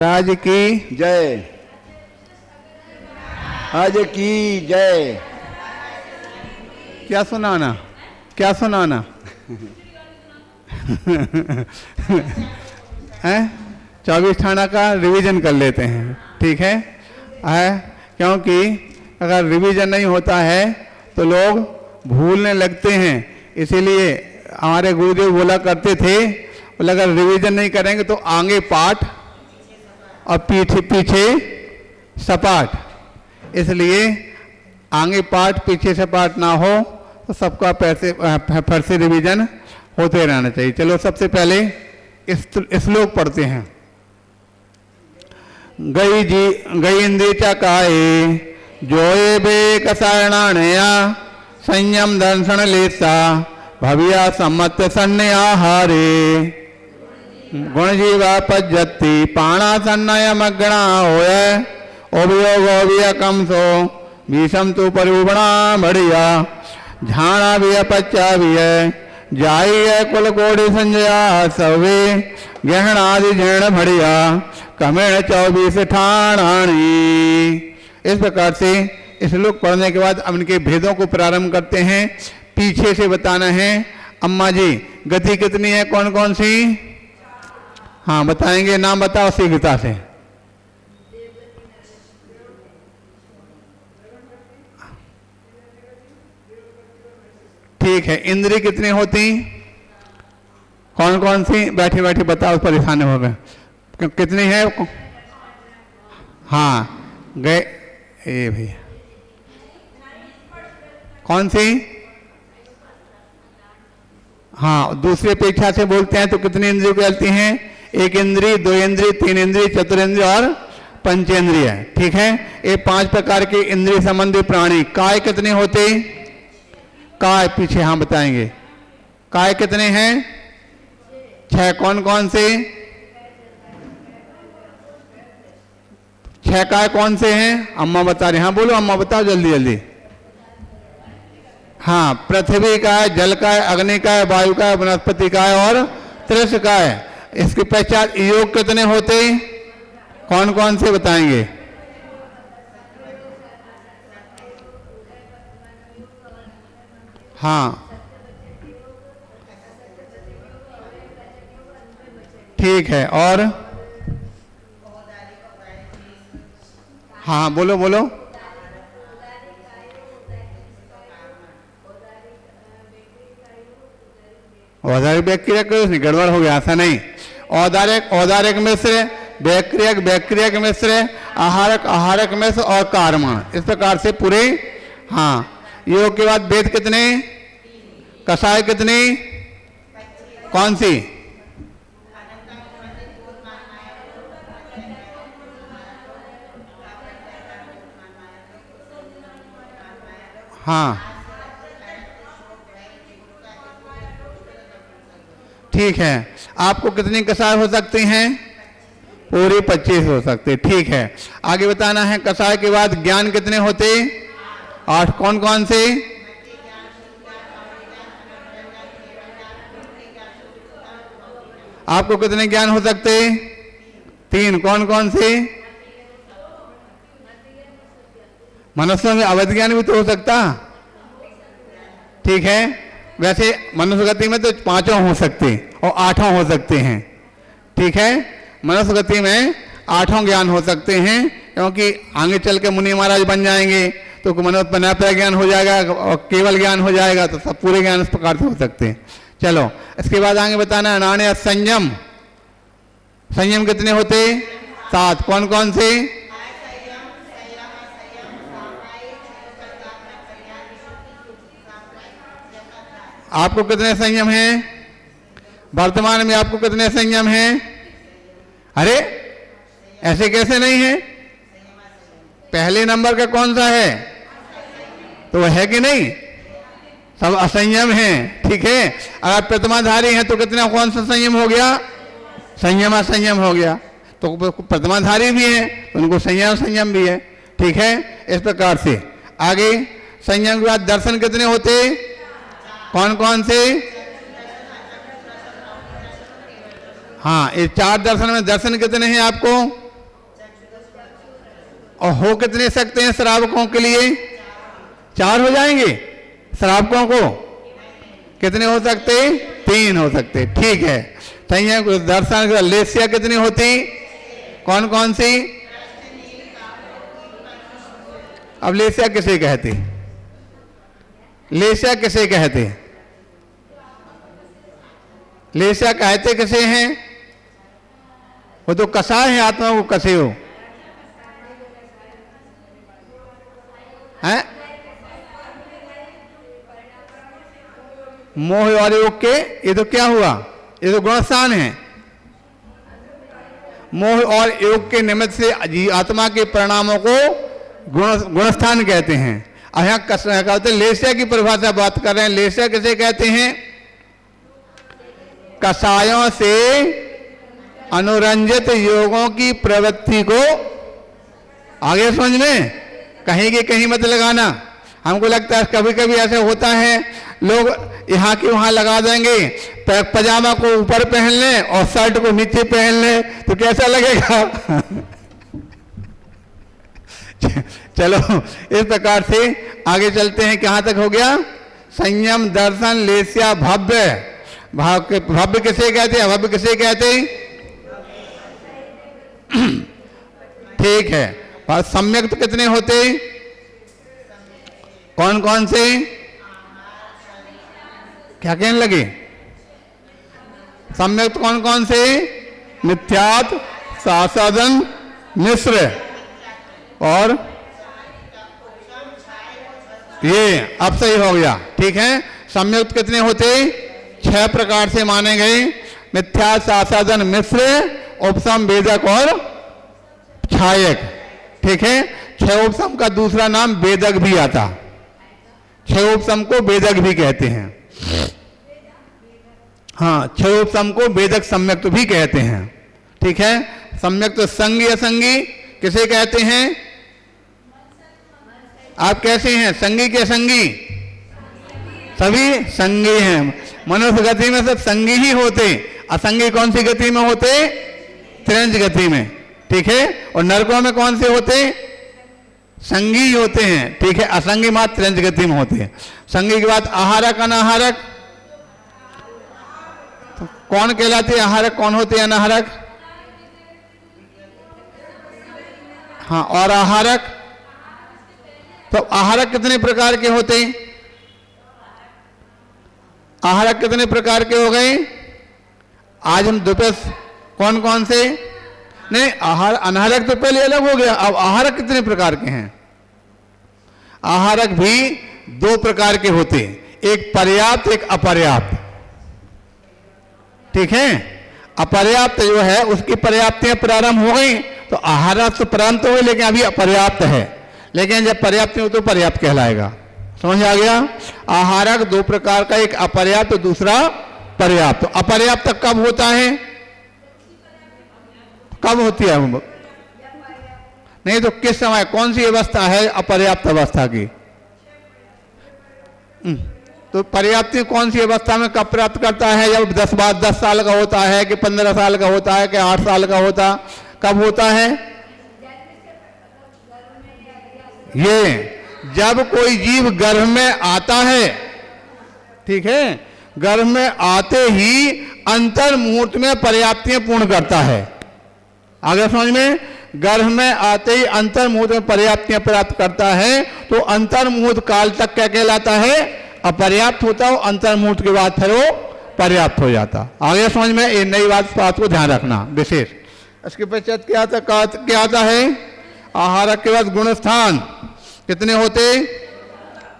राज की जय। आज की जय। क्या सुनाना, क्या सुनाना है? 24 थाना का रिवीजन कर लेते हैं, ठीक है? क्योंकि अगर रिवीजन नहीं होता है तो लोग भूलने लगते हैं। इसीलिए हमारे गुरुदेव बोला करते थे, बोले अगर रिवीजन नहीं करेंगे तो आगे पाठ और पीछे सपाट। इसलिए आगे पाठ पीछे सपाट ना हो तो सबका फिर से रिवीजन होते रहना चाहिए। चलो सबसे पहले श्लोक पढ़ते हैं। गई इंद्रिय चकाए जोए बे कसायणानया संयम दर्शन लेता भव्या सम्मत सन्याहारे गुण जीवा पज्जति पाणा सन्नय मग्ना होय ओभियोग कमसो भीषम तु परिबणा बढ़िया झाणा भी पच्चा भी जाई कुल कोटि संजया सवे गहनादि झेण बढ़िया कमेण 24 ठाणाणी। इस प्रकार से श्लोक पढ़ने के बाद अब इनके भेदों को प्रारंभ करते हैं। पीछे से बताना है। अम्मा जी गति कितनी है, कौन कौन सी? हाँ बताएंगे, नाम बताओ शीघ्रता से। ठीक है। इंद्रिय कितनी होती, कौन कौन सी? बैठे बैठे बताओ, परेशान हो गए। कितनी है? हाँ गए ये भैया, कौन सी? हाँ दूसरे पेक्षा से बोलते हैं तो कितनी इंद्रिय कहती हैं? एक इंद्रिय, दो इंद्रिय, तीन इंद्रिय, चतुरेंद्रिय और पंचेंद्रिय। ठीक है। ये 5 प्रकार के इंद्रिय संबंधी प्राणी। काय कितने होते? काय पीछे हाँ बताएंगे। काय कितने हैं? 6। कौन कौन से? 6 काय कौन से हैं? अम्मा बता रहे। हाँ बोलो अम्मा, बताओ जल्दी जल्दी। हाँ पृथ्वी का है, जल का है, अग्नि का है, वायु का है, वनस्पति का है और त्रिश का है। इसके पश्चात योग कितने होते? कौन कौन से बताएंगे? हाँ ठीक है। और हाँ बोलो बोलो। औदारिक बैक्टीरिया नहीं, गड़बड़ हो गया, ऐसा नहीं। औदारिक मिश्र, बैक्टीरियक मिश्र, आहारक मिश्र और कार्बन। इस प्रकार से पूरे। हाँ योग के बाद वेद कितने? कषाय कितने? कौन सी? हाँ ठीक है। आपको कितनी कषाय हो सकती हैं? पूरे 25 हो सकते। ठीक है। आगे बताना है। कषाय के बाद ज्ञान कितने होते? 8। कौन कौन से? आपको कितने ज्ञान हो सकते? 3। कौन कौन से? मनुष्यों में अवैध ज्ञान भी तो हो सकता। ठीक है। वैसे मनुष्य गति में तो 5 हो सकते और 8 हो सकते हैं। ठीक है। मनुष्य गति में 8 ज्ञान हो सकते हैं, क्योंकि आगे चल के मुनि महाराज बन जाएंगे तो मनुष्य ज्ञान हो जाएगा और केवल ज्ञान हो जाएगा, तो सब पूरे ज्ञान इस प्रकार से हो सकते हैं। चलो इसके बाद आगे बताना है नान्य संयम। संयम कितने होते? 7। कौन कौन से? आपको कितने संयम हैं? वर्तमान में आपको कितने संयम हैं? अरे ऐसे कैसे नहीं है? पहले नंबर का कौन सा है? तो वह है कि नहीं? सब असंयम हैं। ठीक है। अगर प्रतिमाधारी हैं तो कितना, कौन सा संयम हो गया? संयम असंयम हो गया। तो प्रतिमाधारी भी हैं तो उनको संयम भी है। ठीक है। इस प्रकार से आगे संयम के बाद दर्शन कितने होते? कौन कौन से? हाँ, ये 4 दर्शन में दर्शन कितने हैं आपको? और हो कितने सकते हैं श्रावकों के लिए? 4 हो जाएंगे। श्रावकों को कितने हो सकते? 3 हो सकते। ठीक है। संयम दर्शन लेस्या कितनी होती? कौन कौन सी? अब लेस्या किसे कहते? लेस्या किसे कहते? लेस्या कहते किसे हैं? वो तो कसाय है, आत्मा को कसे हो है। मोह और योग के, ये तो क्या हुआ? ये तो गुणस्थान है। मोह और योग के निमित्त से आत्मा के परिणामों को गुणस्थान कहते हैं। अब यहाँ कहते हैं लेस्या की परिभाषा बात कर रहे हैं। लेस्या किसे कहते हैं? कसायों से अनुरंजित योगों की प्रवृत्ति को, आगे समझ में, कहीं की कहीं मत लगाना। हमको लगता है कभी कभी ऐसे होता है, लोग यहाँ की वहाँ लगा देंगे, पजामा को ऊपर पहन लें और शर्ट को नीचे पहन लें, तो कैसा लगेगा? चलो इस प्रकार से आगे चलते हैं। कहाँ तक हो गया? संयम, दर्शन, लेस्या, भव्य। भव्य किसे कहते हैं? भव्य किसे कहते हैं? ठीक है। और सम्यक तो कितने होते? कौन कौन से? क्या कहने लगे? सम्यक कौन कौन से? मिथ्यात्व, सासादन, मिश्र और ये। अब सही हो गया। ठीक है। सम्यक कितने होते? 6 प्रकार से माने गए। मिथ्या, सासादन, मिश्र, उपसम, वेदक और छायक। ठीक है। 6 उपसम का दूसरा नाम वेदक भी आता। 6 उपसम को वेदक भी कहते हैं। हाँ, 6 उपसम को वेदक सम्यक भी कहते हैं। ठीक है। सम्यक तो संगी असंगी किसे कहते हैं? आप कैसे हैं? संगी के असंगी? सभी संगी हैं। मनुष्य गति में सब संगी ही होते। असंगी कौन सी गति में होते? त्रिंज गति में। ठीक है। और नरकों में कौन से होते? संगी होते हैं। ठीक है। असंगी मात्र त्रिंज गति में होते हैं। संगी के बाद आहारक, अनाहारक। तो कौन कहलाते हैं आहारक? कौन होते हैं अनाहारक? हाँ, और आहारक? तो आहारक कितने प्रकार के होते हैं? आहारक कितने प्रकार के हो गए? आज हम दोपहर कौन कौन से? नहीं, आहार अनाहारक तो पहले अलग हो गया। अब आहारक कितने प्रकार के हैं? आहारक भी 2 प्रकार के होते हैं, एक पर्याप्त, एक अपर्याप्त। ठीक है। अपर्याप्त जो है उसकी पर्याप्तियां प्रारंभ हो गई, तो आहारक तो प्रारंभ हो गई, लेकिन अभी अपर्याप्त है। लेकिन जब पर्याप्त हो तो पर्याप्त कहलाएगा। समझ आ गया? आहारक 2 प्रकार का, एक अपर्याप्त, दूसरा पर्याप्त। तो अपर्याप्त कब होता है? कब होती है? नहीं तो किस समय, कौन सी अवस्था है अपर्याप्त अवस्था की? तो पर्याप्त कौन सी अवस्था में कब प्राप्त करता है? जब 10 साल का होता है कि 15 साल का होता है कि 8 साल का होता, कब होता है? ये जब कोई जीव गर्भ में आता है। ठीक है। गर्भ में आते ही अंतर मुहूर्त में पर्याप्तियां पूर्ण करता है। आगे समझ में? गर्भ में आते ही अंतर मुहूर्त में पर्याप्तियां प्राप्त करता है, तो अंतर मुहूर्त काल तक क्या कहलाता है? अपर्याप्त होता हो। अंतर मुहूर्त के बाद फिर वो पर्याप्त हो जाता। आगे समझ में? ये नई बात को ध्यान रखना विशेष। इसके पश्चात क्या आता है? आहारक के बाद गुणस्थान कितने होते?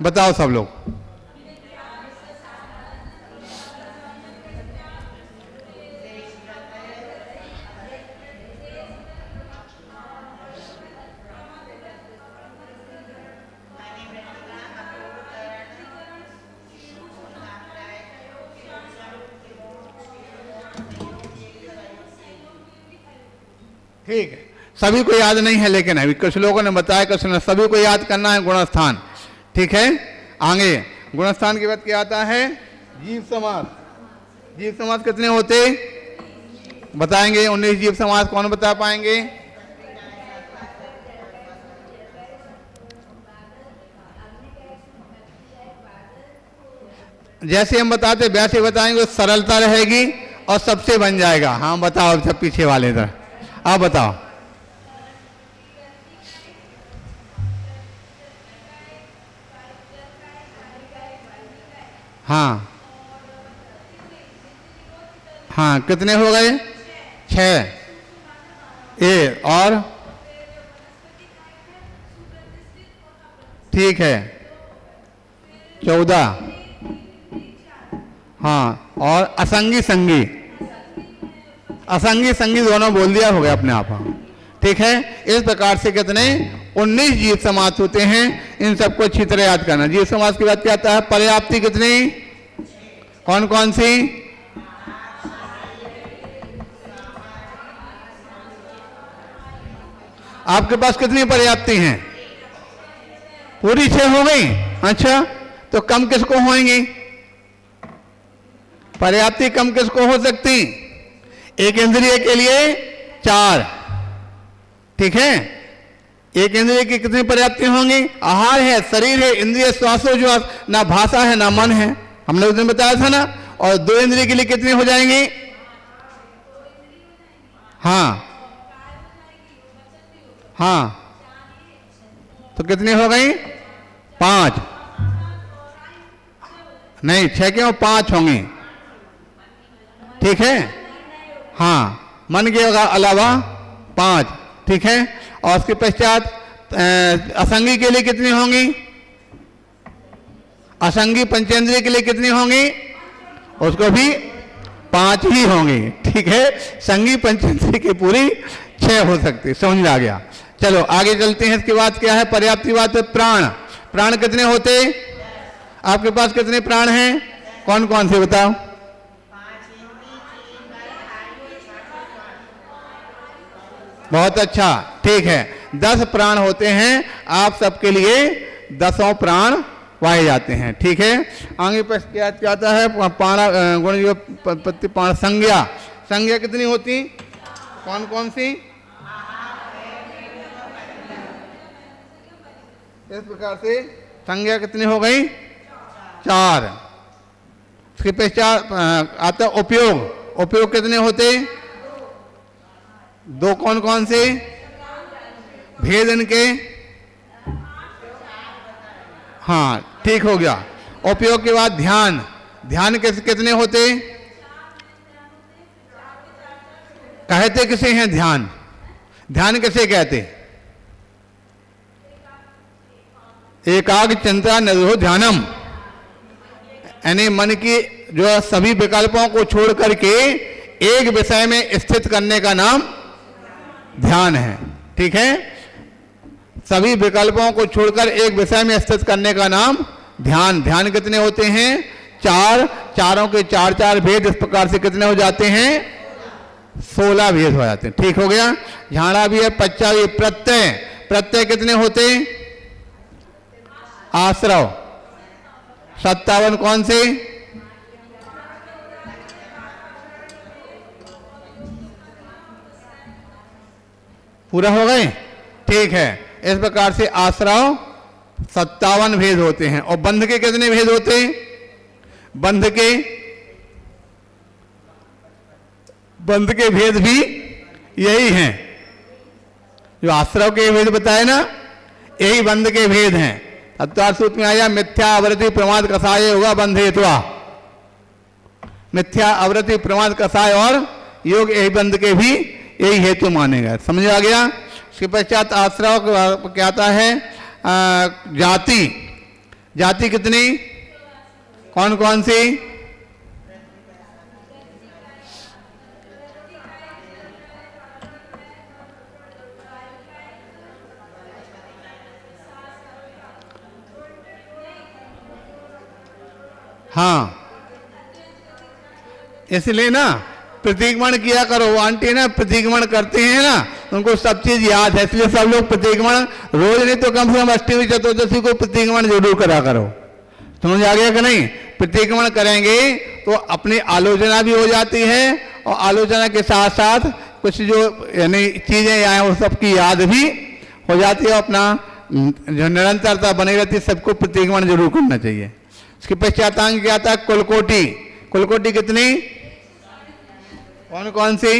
बताओ सब लोग। ठीक है। सभी को याद नहीं है, लेकिन अभी कुछ लोगों ने बताया, कुछ ने, सभी को याद करना है गुणस्थान। ठीक है। आगे गुणस्थान के बाद क्या आता है? जीव समास। जीव समास कितने होते बताएंगे? 19 जीव समास कौन बता पाएंगे? जैसे हम बताते वैसे बताएंगे, सरलता रहेगी और सबसे बन जाएगा। हाँ बताओ, सब पीछे वाले इधर आप बताओ। हाँ हाँ, कितने हो गए? 6। और ठीक है 14। हाँ, और असंगी संगी, असंगी संगी दोनों बोल दिया, हो गया अपने आप। ठीक है, इस प्रकार से कितने 19 जीव समास होते हैं। इन सबको अच्छी तरह याद करना। जीव समास की बात क्या आता है? पर्याप्ति कितनी, कौन कौन सी? आपके पास कितनी पर्याप्ति हैं? पूरी 6 हो गई। अच्छा, तो कम किसको होंगी? पर्याप्ति कम किसको हो सकती? एक इंद्रिय के लिए 4। ठीक है, एक इंद्रिय की कितनी पर्याप्ति होंगी? आहार है, शरीर है, इंद्रिय, श्वासोच्छ्वास, ना भाषा है ना मन है, हमने उस दिन बताया था ना। और 2 इंद्रिय के लिए कितनी हो जाएंगी? हाँ हाँ, तो कितनी हो गई? 5 नहीं, 6 क्यों, 5 होंगी। ठीक है, हाँ, मन के अलावा 5। ठीक है, और उसके पश्चात असंगी के लिए कितनी होंगी? असंगी पंचेंद्रिय के लिए कितनी होंगी? उसको भी 5 ही होंगी। ठीक है, संगी पंचेंद्रिय की पूरी 6 हो सकती। समझ में आ गया? चलो आगे चलते हैं। इसके बाद क्या है? पर्याप्ति बात है। प्राण, प्राण कितने होते? आपके पास कितने प्राण हैं? कौन कौन से बताओ? बहुत अच्छा, ठीक है, 10 प्राण होते हैं। आप सबके लिए 10 प्राण पाए जाते हैं। ठीक है, आगे पर क्या आता है? पाणा गुण पत्ति पाण संज्ञा, संज्ञा कितनी होती? कौन कौन सी? इस प्रकार से संज्ञा कितनी हो गई? 4। इसके पश्चात आता उपयोग, उपयोग कितने होते? 2। कौन कौन से? भेद इनके? हाँ ठीक हो गया। उपयोग के बाद ध्यान, ध्यान कितने होते? कहते किसे हैं ध्यान? ध्यान किसे कहते? एकाग्र चिंता निरोध ध्यानम, यानी मन की जो सभी विकल्पों को छोड़ करके एक विषय में स्थित करने का नाम ध्यान है। ठीक है, सभी विकल्पों को छोड़कर एक विषय में स्थित करने का नाम ध्यान। ध्यान कितने होते हैं? 4। चारों के 4 भेद, इस प्रकार से कितने हो जाते हैं? 16 भेद हो जाते हैं। ठीक हो गया। झाड़ा भी है, पच्चा भी। प्रत्यय, प्रत्यय कितने होते? आश्रव 57। कौन से? पूरा हो गए? ठीक है, इस प्रकार से आश्रव 57 भेद होते हैं। और बंध के कितने भेद होते हैं? बंध के भेद भी यही हैं, जो आश्रव के भेद बताए ना, यही बंध के भेद हैं। अत्वार सूत्र में आया मिथ्या आवृत्ति प्रमाद कसाय होगा बंधेत्वा। मिथ्या आवृत्ति प्रमाद कसाय और योग, यही बंध के भी यही हेतु मानेगा। समझ आ गया? इसके पश्चात आश्रव क्या आता है? जाति, जाति कितनी? कौन कौन सी? हाँ, इसलिए ना प्रतीकमण किया करो। आंटी ना प्रतीकमण करते हैं ना, उनको सब चीज याद है, इसलिए सब लोग प्रतीकमण रोज नहीं तो कम से कम अष्टमी चतुर्दशी को प्रतीकमण जरूर करा करो। समझ आ गया कि नहीं? प्रतीकमण करेंगे तो अपनी आलोचना भी हो जाती है, और आलोचना के साथ साथ कुछ जो यानी चीजें आए वो सबकी याद भी हो जाती है, अपना जो निरंतरता बनी रहती है। सबको प्रतीकमण जरूर करना चाहिए। इसके पश्चात अंक क्या आता है? कुलकोटि। कुलकोटि कितनी? कौन कौन सी?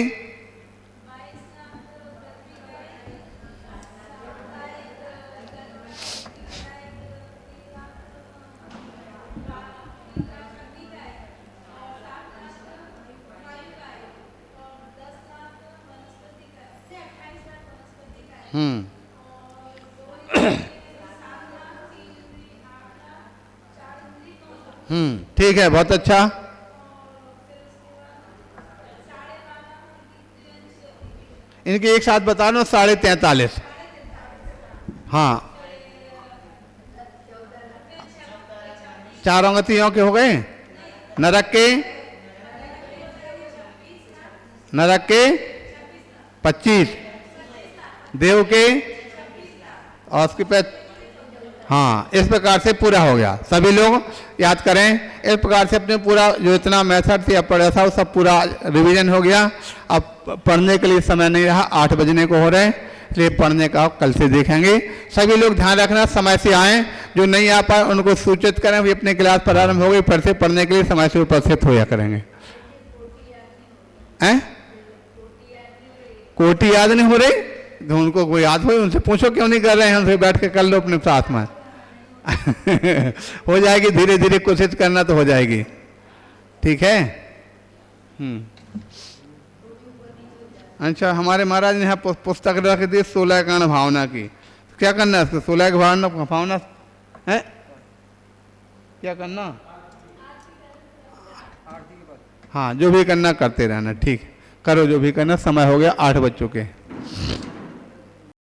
ठीक है, बहुत अच्छा। इनके एक साथ बता दो, 43.5। हाँ, 4 अंगतियों के हो गए। नरक के 25, देव के और उसके पे। हाँ, इस प्रकार से पूरा हो गया। सभी लोग याद करें, इस प्रकार से अपने पूरा जो इतना मेथड से पढ़ा था वो सब पूरा रिवीजन हो गया। अब पढ़ने के लिए समय नहीं रहा, 8 बजने को हो रहे हैं, इसलिए पढ़ने का कल से देखेंगे। सभी लोग ध्यान रखना, समय से आएँ। जो नहीं आ पाए उनको सूचित करें भी अपने क्लास प्रारंभ हो गई, फिर से पढ़ने के लिए समय से उपस्थित होया करेंगे। हैं? कोटि याद नहीं हो रही तो उनको कोई याद हो, उनसे पूछो क्यों नहीं कर रहे हैं, उनसे बैठ के कर लो अपने साथ में। हो जाएगी, धीरे धीरे कोशिश करना तो हो जाएगी। ठीक है। अच्छा, हमारे महाराज ने यहाँ पुस्तक रख दी 16 कारण भावना की। क्या करना है इसको? 16 की भावना है, क्या करना? हाँ, जो भी करना करते रहना। ठीक, करो जो भी करना। समय हो गया, 8 बज चुके।